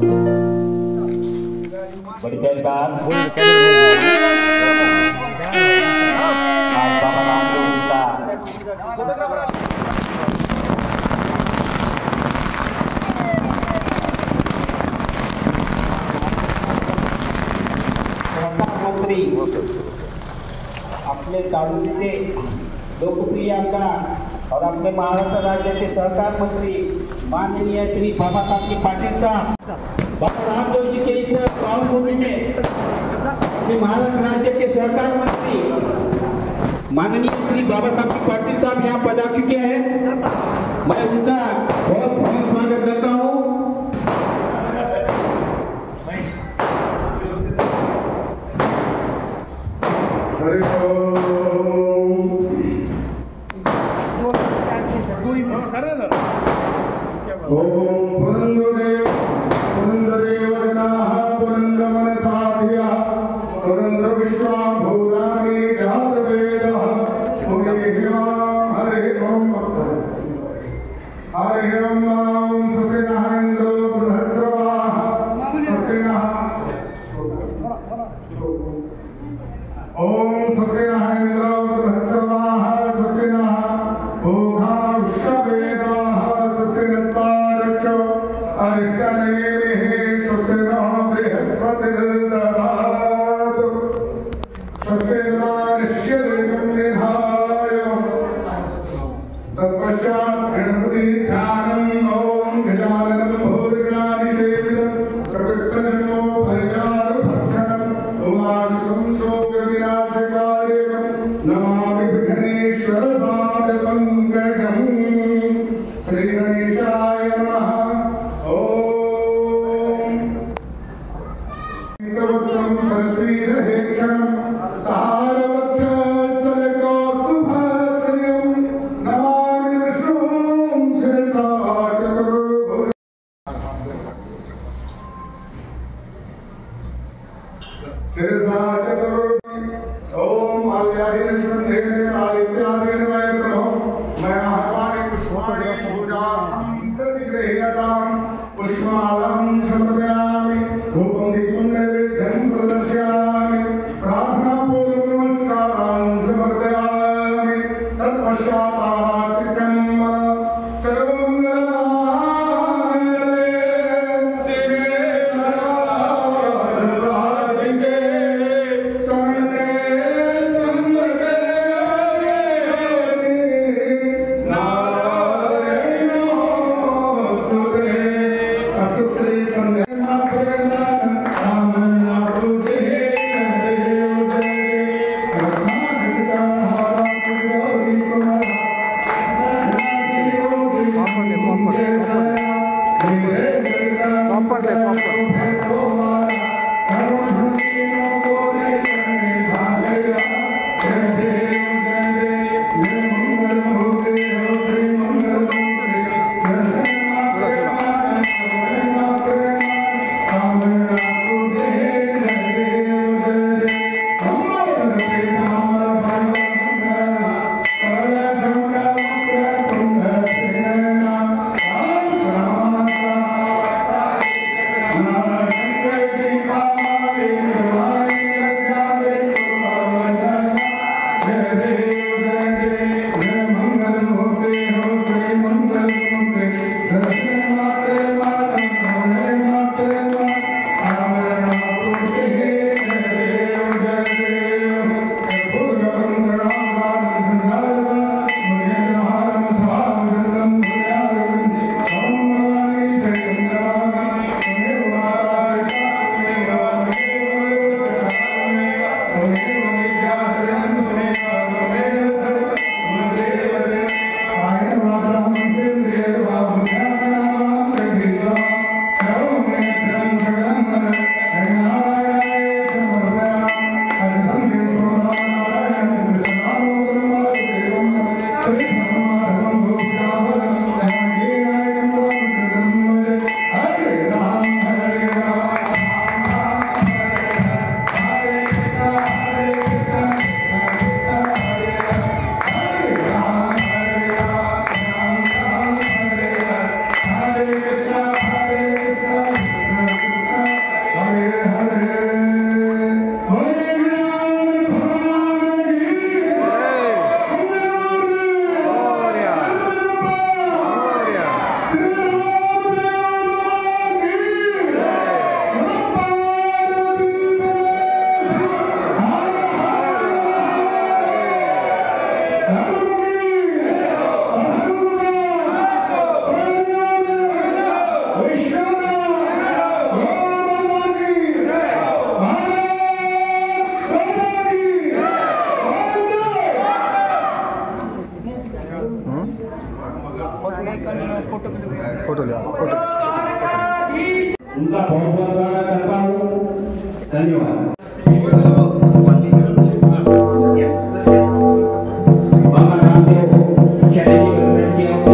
बड़ी पहचान बाबा रामदेव का मंत्री अपने तालुके लोकप्रिय आमदार और अपने महाराष्ट्र राज्य के सहकार मंत्री माननीय श्री बाबा साहब पाटिल साहब बाबा रामदेव जी के इस पावन भूमि में अपने महाराष्ट्र राज्य के सहकार मंत्री माननीय श्री बाबा साहब पाटिल साहब यहाँ पधार चुके हैं। मैं उनका बहुत बहुत स्वागत करता हूँ। उनका बहुत बहुत स्वागत करता हूँ। धन्यवाद। बाबा रामदेव चैरिटी गवर्नमेंट की ओर से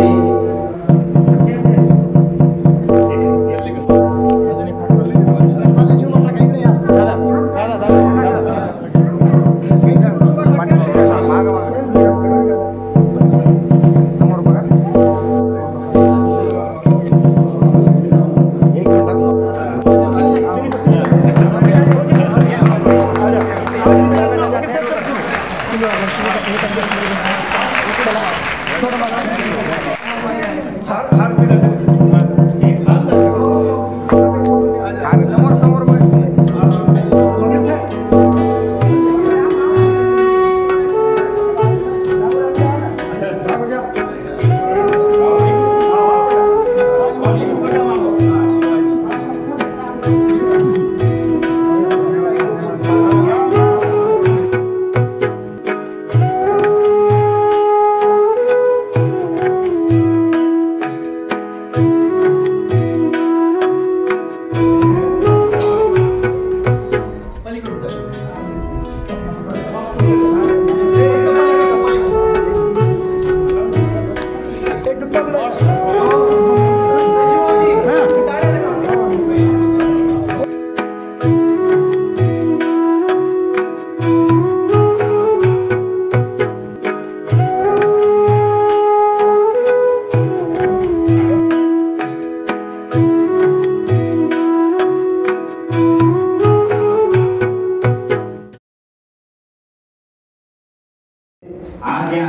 आज या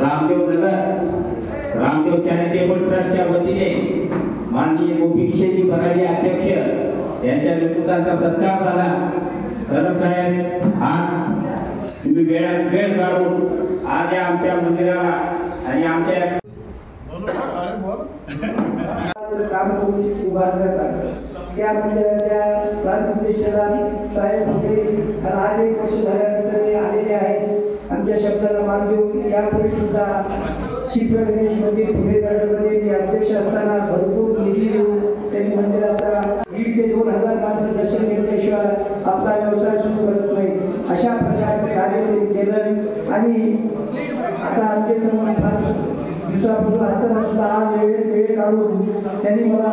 रामदेव चॅरिटेबल ट्रस्टच्या वतीने माननीय गोपी किशोरजी बराडी अध्यक्ष यांच्या नेतृत्वाचा सत्कार झाला। खरं साहेब आज तुम्ही वेळ काढून आज या आमच्या मंदिराला आणि आमच्या त्या मंदिराच्या प्राणप्रतिष्ठेला साहेब होते आणि आज 1 वर्ष झाल्यानंतर आलेले आहेत। आमच्या शब्दाला मान देऊन यापूर्वी सुद्धा शिखर गणेश मंदिर पुणे दरमध्ये मी अध्यक्ष असताना भरपूर निधी देऊन त्यांनी मंदिराचा 1,500 ते 2,000 माणसं दर्शन घेतल्याशिवाय आपला व्यवसाय सुरू करत नाही, अशा प्रकारचे कार्य त्यांनी केलं। आणि आता आमचे समोर दिवसापासून आता सुद्धा आज वेळ काढून त्यांनी मला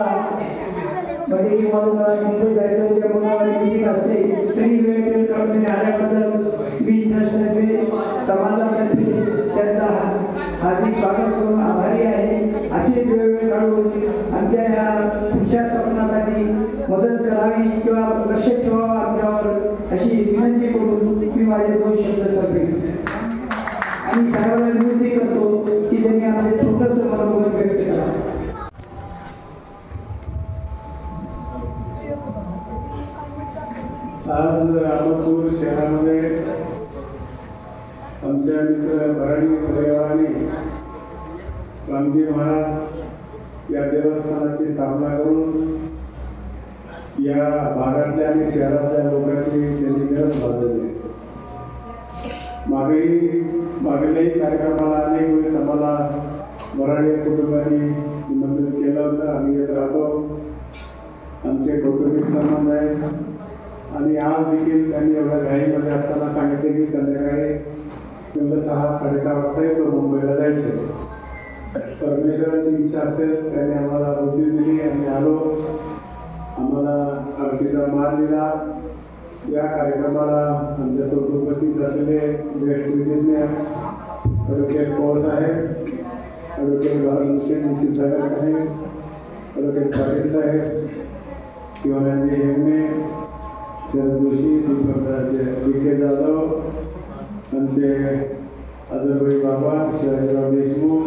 मध्ये मला मुंबई जायचं उद्या मंगळवारी मीटिंग असते तरी वेळ काढून आल्याबद्दल मी ट्रस्टमध्ये समाजातर्फे त्यांचा हार्दिक स्वागत करून आभारी आहे। असे वेळ काढून आमच्या या पुढच्या स्वप्नासाठी मदत करावी किंवा लक्ष ठेवावं आमच्यावर अशी विनंती करून मी माझे 2 शब्द सांगेन आणि सर्वांना विनंती करतो की त्यांनी आपले छोटंसं मनोगत व्यक्त करावं। आज अहमदपूर शहरामध्ये आमच्या मित्र बराडी परिवाराने रामजी महाराज या देवस्थानाची स्थापना करून या भागातल्या आणि शहरातल्या लोकांची त्यांनी गरज भागवली। मागीलही कार्यक्रमाला अनेक वेळेस आम्हाला बराडी कुटुंबांनी निमंत्रित केलं होतं। आम्ही येत राहतो, आमचे कौटुंबिक संबंध आहेत आणि आज देखील त्यांनी एवढ्या घाईमध्ये असताना सांगितले की संध्याकाळी 6-6:30 वाजता येतो, मुंबईला जायचं। परमेश्वराची इच्छा असेल त्याने आम्हाला बुद्धी दिली आणि आलो, आम्हाला आरतीचा मान दिला। या कार्यक्रमाला आमच्यासोबत उपस्थित असलेले ज्येष्ठ विधिज्ञ ॲडव्होकेट पवार साहेब, ॲडव्होकेट हुसेन सागर साहेब, ॲडव्होकेट पाटील साहेब, शिवाजी हेगणे, शरद जोशी, DK जाधव, आमचे अजरभाई बाबा, शिवाजीराव देशमुख,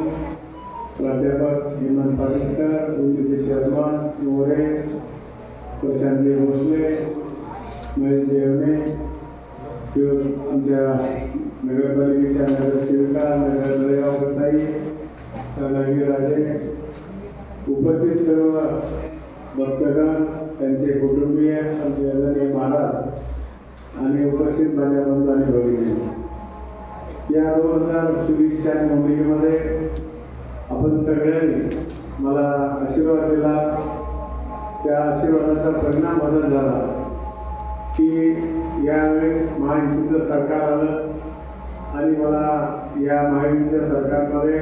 प्राध्यापक हेमंत पाटीलकर, उदित शर्मा, मोरे, प्रशांत भोसले, महेश देवणे, आमच्या नगरपालिकेच्या नगरसेविका नगरगाव कसाई, संभाजी राजे, उपस्थित सर्व भक्तगण, त्यांचे कुटुंबीय, आमचे आदरणीय महाराज आणि उपस्थित माझ्या बंधू आणि भगिनी, या 2024च्या निवडणुकीमध्ये आपण सगळ्यांनी मला आशीर्वाद दिला. त्या आशीर्वादाचा परिणाम असा झाला की यावेळेस महायुतीचं सरकार आलं आणि मला या महायुतीच्या सरकारमध्ये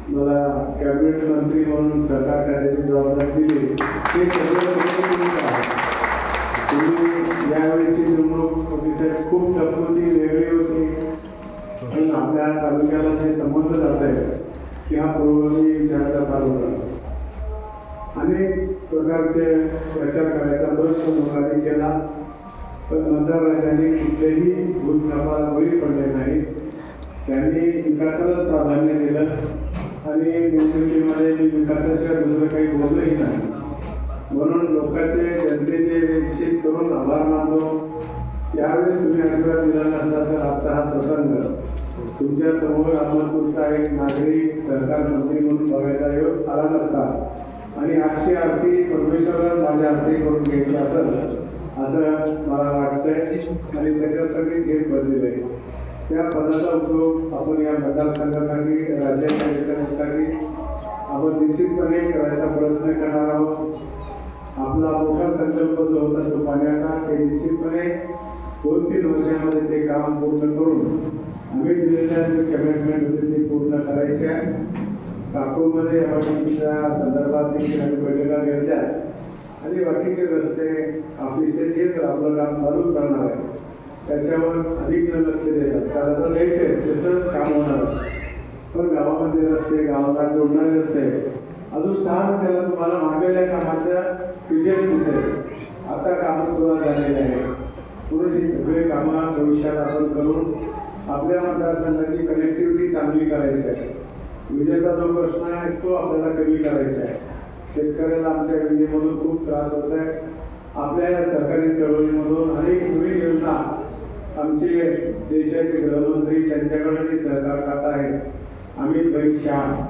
मला कॅबिनेट मंत्री म्हणून सरकार कार्याची जबाबदारी दिली. ते सगळं तुम्ही यावेळेची निवडणूक अतिशय खूप टफ होती, वेगळी होती. पण आपल्या तालुक्याला जे संबंध जात आहे की हा पूर्वनी विचाराचा तालुका अनेक प्रकारचे प्रचार करायचा प्रयत्न लोकांनी केला, पण मतदार राजांनी कुठलेही भूलथापाला बळी पडले नाही. त्यांनी विकासालाच प्राधान्य दिलं आणि निवडणुकीमध्ये विकासाशिवाय दुसरं काही बोललंही नाही. म्हणून लोकांचे जनतेचे विशेष करून आभार मानतो. यावेळेस तुम्ही आशीर्वाद दिला नसता तर आजचा हा प्रसंग तुमच्या समोर अहमदपूरचा एक नागरिक सरकार मंत्री म्हणून बघायचा योग आला नसता आणि अक्षय आरती परमेश्वराला माझ्या आरती करून घ्यायची असं मला वाटतंय आणि त्याच्यासाठीच हे पद दिलंय. त्या पदाचा उपयोग आपण या मतदारसंघासाठी राज्याच्या विकासासाठी आपण निश्चितपणे करायचा प्रयत्न करणार आहोत. आपला मोठा संकल्प जो होता तो पाण्याचा ते निश्चितपणे 2-3 वर्षामध्ये ते काम पूर्ण करून आम्ही दिलेल्या जे कमिटमेंट होते ते पूर्ण करायचे आहे. नागपूरमध्ये एमआयडीसीच्या संदर्भात देखील आम्ही बैठका घेतल्या आणि बाकीचे रस्ते ऑफिसेस हे तर आपलं काम चालूच राहणार आहे. त्याच्यावर अधिक लक्ष देतात कारण आता द्यायचे तसंच काम होणार. पण गावामध्ये रस्ते गावाला जोडणारे रस्ते अजून 6 महिन्याला तुम्हाला मागलेल्या कामाचं रिजल्ट दिसेल. आता कामं सुरुवात झालेली आहे. म्हणून ही सगळे कामं भविष्यात आपण करून आपल्या मतदारसंघाची कनेक्टिव्हिटी चांगली करायची आहे. विजेचा जो प्रश्न आहे तो आपल्याला कमी करायचा आहे. शेतकऱ्याला आमच्या विजेमधून खूप त्रास होत आहे. आपल्या या सरकारी चळवळीमधून अनेक नवीन योजना आमचे देशाचे गृहमंत्री त्यांच्याकडे जे सहकार खातं आहे अमित भाई शाह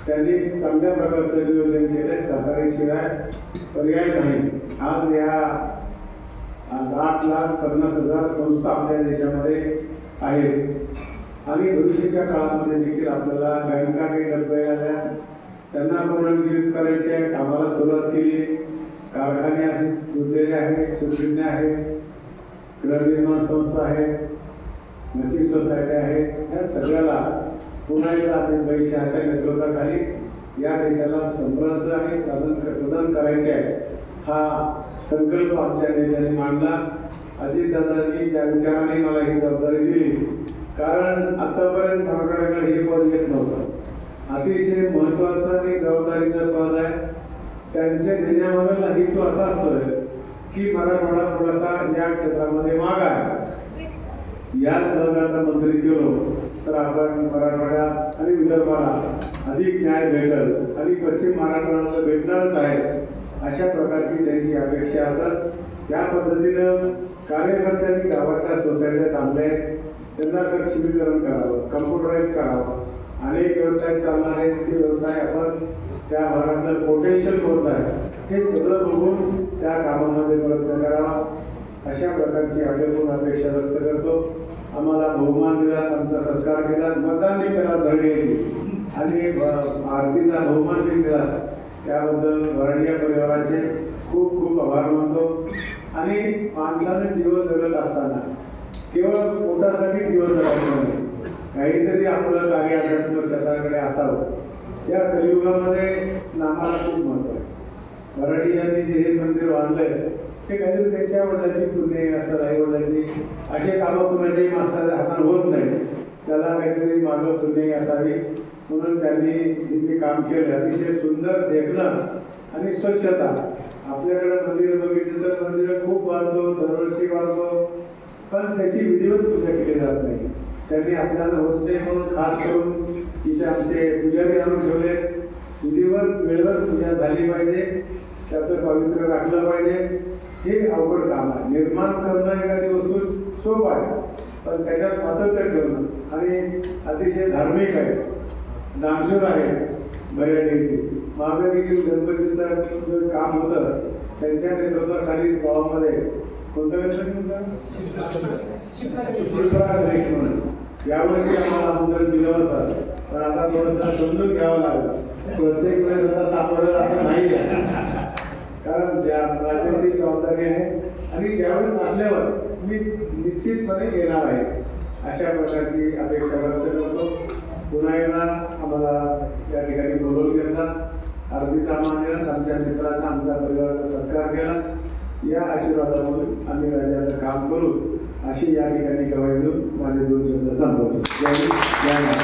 त्यांनी चांगल्या प्रकारचं नियोजन केलंय. सरकारीशिवाय पर्याय नाही. आज या 8,50,000 संस्था आपल्या देशामध्ये आहेत आणि भविष्याच्या काळामध्ये देखील आपल्याला बँका काही डबे आल्या त्यांना पुनर्जीवित करायचे आहे. कामाला सुरुवात केली. कारखाने आहेत, उद्योग आहेत, सुविधा आहेत, गृहनिर्माण संस्था आहेत, नचिक सोसायटी आहेत. या सगळ्याला पुन्हा एकदा आपण भविष्याच्या नेतृत्वाखाली या देशाला समृद्ध आणि सदन करायचे आहे. हा संकल्प आमच्या नेत्यांनी मांडला. अजितदादांनी ज्या विचाराने मला ही जबाबदारी दिली कारण आतापर्यंत मराठवाड्याकडे हे पद येत नव्हतं. अतिशय महत्वाचं आणि जबाबदारीचं पद आहे. त्यांच्या देण्यामागला हेतू असा असतोय की मराठवाडा थोडासा या क्षेत्रामध्ये माग आहे. याच वर्गाचा मंत्री गेलो तर आपण मराठवाड्यात आणि विदर्भाला अधिक न्याय भेटेल आणि पश्चिम महाराष्ट्राला भेटणारच आहे अशा प्रकारची त्यांची अपेक्षा असत. त्या पद्धतीनं कार्यकर्त्यांनी गावातल्या सोसायट्या चांगल्या आहेत त्यांना सक्षमीकरण करावं, कम्प्युटराईज करावं. अनेक व्यवसाय चालणार आहेत ते व्यवसाय आपण त्या भागातलं पोटेन्शियल होत आहे हे सगळं बघून त्या कामामध्ये प्रयत्न करावा अशा प्रकारची आग्रहपूर्ण अपेक्षा व्यक्त करतो. आम्हाला बहुमान दिला, आमचा सत्कार केला, मतदान केला धडीची आणि आरतीचा बहुमान दिला त्याबद्दल वरंडिया परिवाराचे खूप खूप आभार मानतो. आणि माणसानं जीवन जगत असताना केवळ पोटासाठी जीवन जगायचं नाही, काहीतरी आपलं कार्य अध्यात्म क्षेत्राकडे असावं. या कलियुगामध्ये नामाला खूप महत्व आहे. मराठी यांनी जे हे मंदिर बांधलंय ते काहीतरी त्यांच्या वडिलाची पुण्य असं आई वडिलाची असे कामं कुणाच्याही माणसाच्या हाताने होत नाही. त्याला काहीतरी मागं पुण्य असावी म्हणून त्यांनी हे जे काम केलं अतिशय सुंदर देखणं आणि स्वच्छता. आपल्याकडे मंदिरं बघितली तर मंदिरं खूप बांधतो, दरवर्षी बांधतो, पण त्याची विधिवत पूजा केली जात नाही. त्यांनी आपल्याला होत नाही म्हणून खास करून इथे आमचे पुजारी आणून ठेवले. विधिवत वेळेवर पूजा झाली पाहिजे, त्याचं पवित्र राखलं पाहिजे. हे अवघड काम आहे. निर्माण करणं एखादी वस्तू सोपं आहे पण त्याच्यात सातत्य ठेवणं आणि अतिशय धार्मिक आहे, दानशूर आहे बऱ्यापैकी. मागे देखील गणपतीचं जे काम होतं त्यांच्या नेतृत्वाखालीच गावामध्ये कोणतं गणपती होतं शिप्रा गणेश म्हणून यावर्षी आम्हाला आमंत्रण दिलं होतं, पण आता थोडंसं समजून घ्यावं लागलं. प्रत्येक वेळेस आता सापडेल असं नाही, कारण ज्या राज्याची जबाबदारी आहे आणि ज्यावेळेस असल्यावर मी निश्चितपणे येणार आहे अशा प्रकारची अपेक्षा व्यक्त करतो. पुन्हा एकदा आम्हाला या ठिकाणी बोलवून घेतला, अगदी सामान्य आमच्या मित्राचा आमचा परिवाराचा सत्कार केला. या आशीर्वादामधून आम्ही राज्याचं काम करू अशी या ठिकाणी गवाही देऊन माझे 2 शब्द संपवतो. जय हिंद, जय महाराष्ट्र.